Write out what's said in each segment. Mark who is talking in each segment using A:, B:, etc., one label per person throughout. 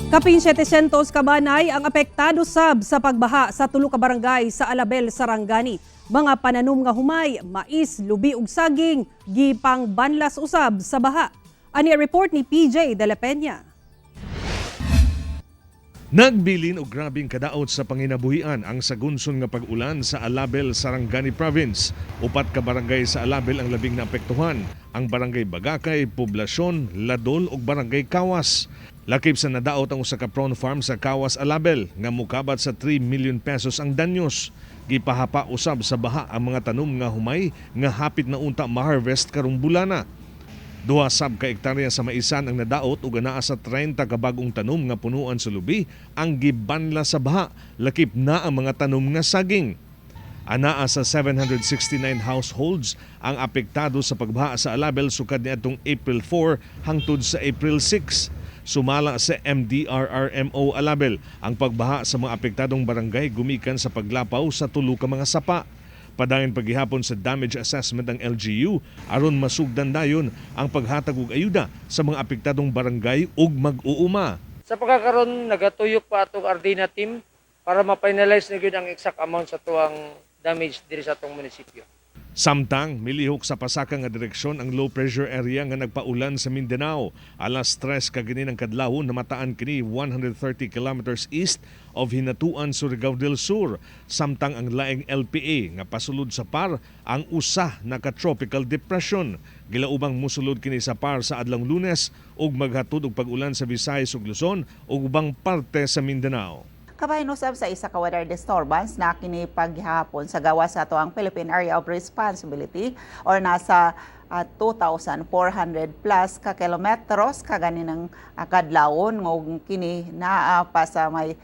A: Kapin 700 kabanay ang apektado sab sa pagbaha sa tulo ka barangay sa Alabel, Sarangani. Mga pananom nga humay, mais, lubi ug saging, gipang banlas usab sa baha. Ani report ni PJ De La Peña.
B: Nagbilin og grabing kadaot sa panginabuhian ang sagunson nga pag-ulan sa Alabel, Sarangani Province. Upat ka barangay sa Alabel ang labing naapektuhan. Ang barangay Bagakay, Poblasyon, Ladol ug barangay Kawas. Lakip sa nadaot ang usa ka prawn farm sa Kawas, Alabel nga mukabat sa 3 million pesos ang danyos. Gipahapa usab sa baha ang mga tanom nga humay nga hapit na unta ma-harvest karong bulana. 2 sab ka hektarya sa maisan ang nadaot ug anaa sa 30 ka bagong tanom nga punuan sa lubi ang gibanla sa baha, lakip na ang mga tanom nga saging. Anaa sa 769 households ang apektado sa pagbaha sa Alabel sukad niadtong April 4 hangtod sa April 6. Sumala sa MDRRMO Alabel ang pagbaha sa mga apektadong barangay gumikan sa paglapaw sa tulo ka mga sapa. Padayon paghihapon sa damage assessment ng LGU aron masugdan dayon ang paghatag og ayuda sa mga apektadong barangay ug mag-uuma.
C: Sa pagkakaroon, nagatuyok pa atong Ardina team para ma-finalize na gyud ang exact amount sa tuwang damage diri sa atong munisipyo.
B: Samtang milihok sa pasaka nga direksyon ang low pressure area nga nagpaulan sa Mindanao. Alas 3 kagini ng kadlawon namataan kini 130 kilometers east of Hinatuan, Surigao del Sur. Samtang ang laing LPA nga pasulod sa par ang usa na ka-tropical depression. Gilaubang musulod kini sa par sa adlang Lunes ug maghatod og pag-ulan sa Visayas ug Luzon ug ubang parte sa Mindanao.
D: Kabahin usab sa isa ka weather disturbance na kini paghapon sa gawas sa ato ang Philippine Area of Responsibility or nasa 2,400 plus ka kilometros kagani ng kadlawon ngog kini naa pa sa may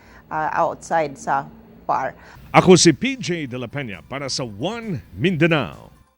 D: outside sa PAR.
B: Ako si PJ De La Peña para sa One Mindanao.